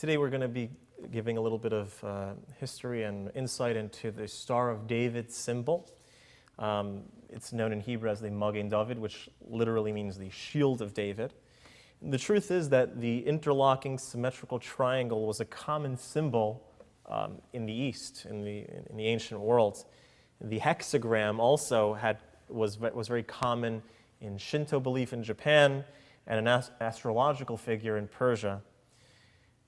Today we're going to be giving a little bit of history and insight into the Star of David symbol. It's known in Hebrew as the Magen David, which literally means the shield of David. And the truth is that the interlocking symmetrical triangle was a common symbol in the East, in the ancient world. The hexagram also was very common in Shinto belief in Japan and an astrological figure in Persia.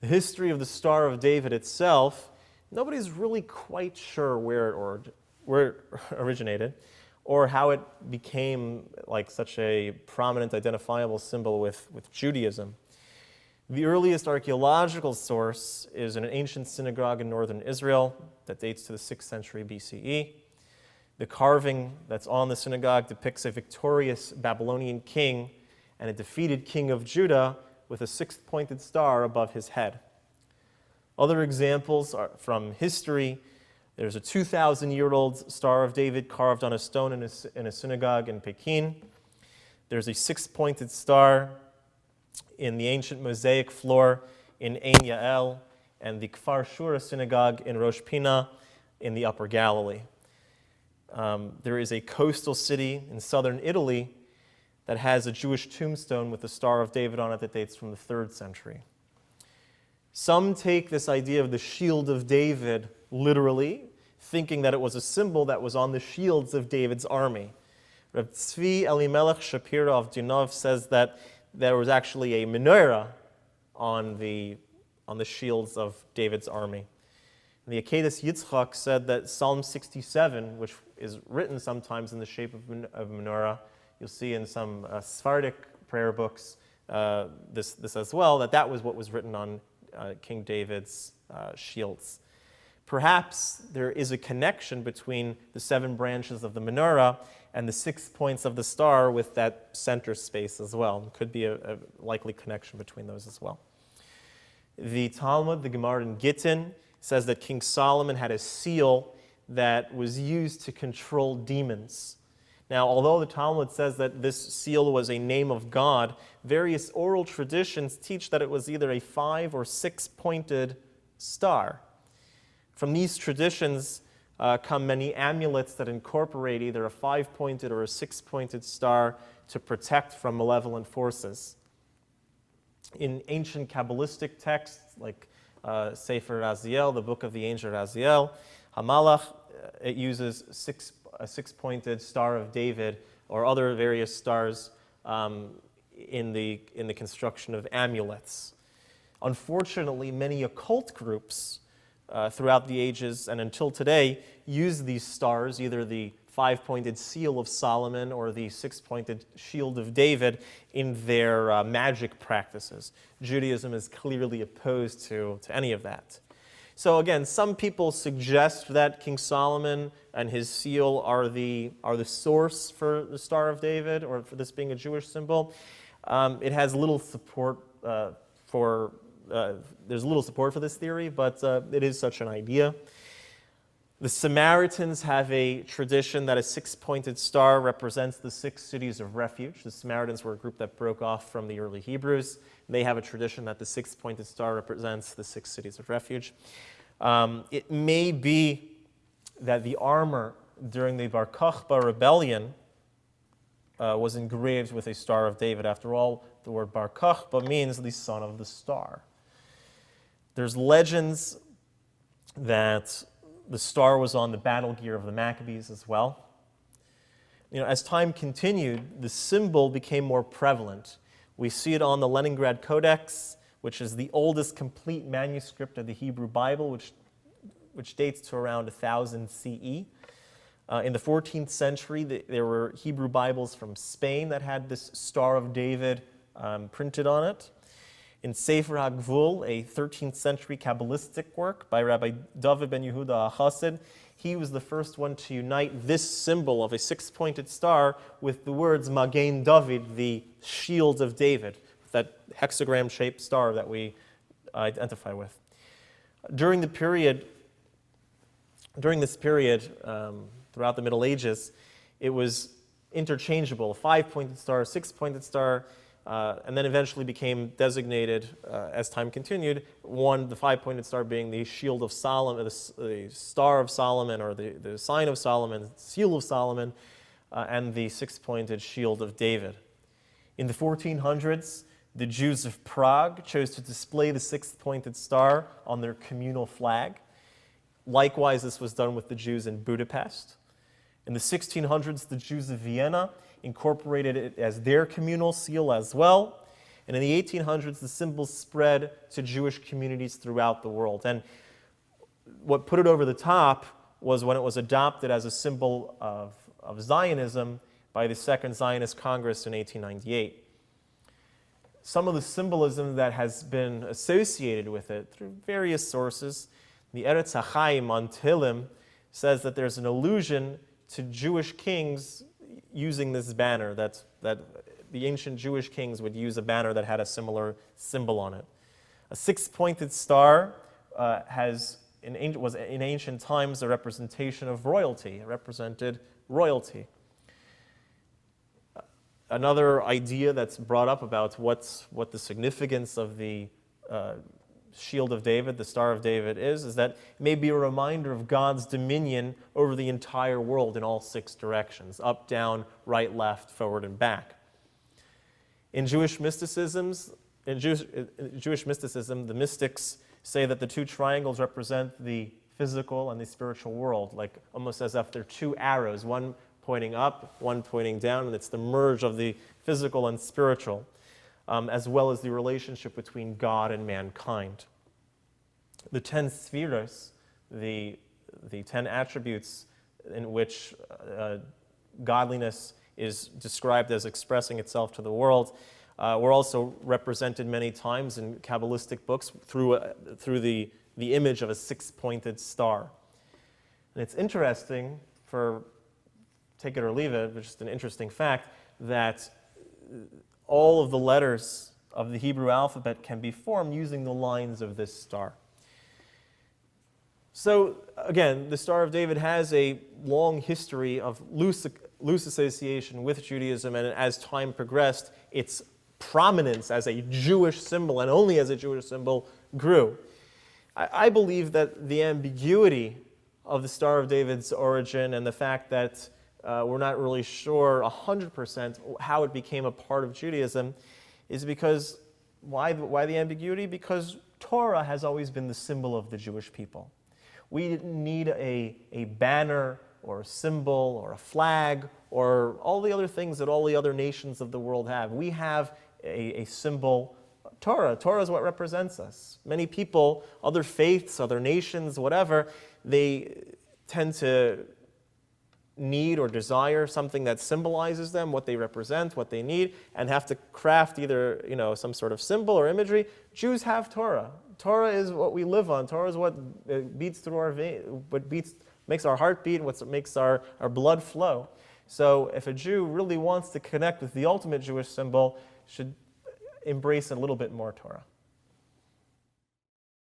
The history of the Star of David itself, nobody's really quite sure where it originated or how it became like such a prominent identifiable symbol with Judaism. The earliest archaeological source is an ancient synagogue in northern Israel that dates to the 6th century BCE. The carving that's on the synagogue depicts a victorious Babylonian king and a defeated king of Judah with a six-pointed star above his head. Other examples are from history. There's a 2,000-year-old Star of David carved on a stone in a synagogue in Peking. There's a six-pointed star in the ancient mosaic floor in Ein Yael and the Kfar Shura synagogue in Rosh Pina in the Upper Galilee. There is a coastal city in southern Italy that has a Jewish tombstone with the Star of David on it that dates from the 3rd century. Some take this idea of the shield of David literally, thinking that it was a symbol that was on the shields of David's army. Reb Tzvi Elimelech Shapira of Dinov says that there was actually a menorah on the shields of David's army. The Akedas Yitzchak said that Psalm 67, which is written sometimes in the shape of a menorah, you'll see in some Sephardic prayer books this as well, that was what was written on King David's shields. Perhaps there is a connection between the 7 branches of the menorah and the 6 points of the star with that center space as well. There could be a likely connection between those as well. The Talmud, the Gemara in Gittin, says that King Solomon had a seal that was used to control demons. Now, although the Talmud says that this seal was a name of God, various oral traditions teach that it was either a 5 or 6-pointed star. From these traditions come many amulets that incorporate either a 5-pointed or a 6-pointed star to protect from malevolent forces. In ancient Kabbalistic texts like Sefer Raziel, the book of the angel Raziel, Hamalach, it uses a 6-pointed Star of David or other various stars in the construction of amulets. Unfortunately, many occult groups throughout the ages and until today use these stars, either the 5-pointed seal of Solomon or the 6-pointed shield of David, in their magic practices. Judaism is clearly opposed to any of that. So again, some people suggest that King Solomon and his seal are the source for the Star of David, or for this being a Jewish symbol. It has little support there's little support for this theory, but it is such an idea. The Samaritans have a tradition that a 6-pointed star represents the 6 cities of refuge. The Samaritans were a group that broke off from the early Hebrews. They have a tradition that the 6-pointed star represents the 6 cities of refuge. It may be that the armor during the Bar Kokhba rebellion was engraved with a Star of David. After all, the word Bar Kokhba means the son of the star. There's legends that the star was on the battle gear of the Maccabees as well. As time continued, the symbol became more prevalent. We see it on the Leningrad Codex, which is the oldest complete manuscript of the Hebrew Bible, which dates to around 1000 CE. In the 14th century, there were Hebrew Bibles from Spain that had this Star of David printed on it. In Sefer HaGvul, a 13th century Kabbalistic work by Rabbi David ben Yehuda HaChassid, he was the first one to unite this symbol of a 6-pointed star with the words Magen David, the shield of David, that hexagram-shaped star that we identify with. During this period, throughout the Middle Ages, it was interchangeable. A 5-pointed star, a 6-pointed star. and then eventually became designated, as time continued, the five-pointed star being the shield of Solomon, the star of Solomon, or the sign of Solomon, seal of Solomon, and the six-pointed shield of David. In the 1400s, the Jews of Prague chose to display the six-pointed star on their communal flag. Likewise, this was done with the Jews in Budapest. In the 1600s, the Jews of Vienna incorporated it as their communal seal as well. And in the 1800s, the symbol spread to Jewish communities throughout the world. And what put it over the top was when it was adopted as a symbol of Zionism by the Second Zionist Congress in 1898. Some of the symbolism that has been associated with it through various sources, the Eretz HaChaim on Tehillim says that there's an allusion to Jewish kings using this banner, that the ancient Jewish kings would use a banner that had a similar symbol on it. A six-pointed star was in ancient times a representation of royalty. It represented royalty. Another idea that's brought up about what the significance of the shield of David, the Star of David, is that it may be a reminder of God's dominion over the entire world in all six directions: up, down, right, left, forward, and back. In Jewish mysticism, the mystics say that the two triangles represent the physical and the spiritual world, like almost as if they're two arrows, one pointing up, one pointing down, and it's the merge of the physical and spiritual, as well as the relationship between God and mankind. The 10 spheres, the 10 attributes in which godliness is described as expressing itself to the world, were also represented many times in Kabbalistic books through the image of a six-pointed star. And it's interesting, take it or leave it, but just an interesting fact, that all of the letters of the Hebrew alphabet can be formed using the lines of this star. So, again, the Star of David has a long history of loose association with Judaism, and as time progressed, its prominence as a Jewish symbol, and only as a Jewish symbol, grew. I believe that the ambiguity of the Star of David's origin and the fact that we're not really sure 100% how it became a part of Judaism is because, why the ambiguity? Because Torah has always been the symbol of the Jewish people. We didn't need a banner or a symbol or a flag or all the other things that all the other nations of the world have. We have a symbol, Torah. Torah is what represents us. Many people, other faiths, other nations, whatever, they tend to need or desire something that symbolizes them, what they represent, what they need, and have to craft either some sort of symbol or imagery. Jews have Torah. Torah is what we live on. Torah is what beats through our veins, makes our heart beat, what makes our blood flow. So if a Jew really wants to connect with the ultimate Jewish symbol, should embrace a little bit more Torah.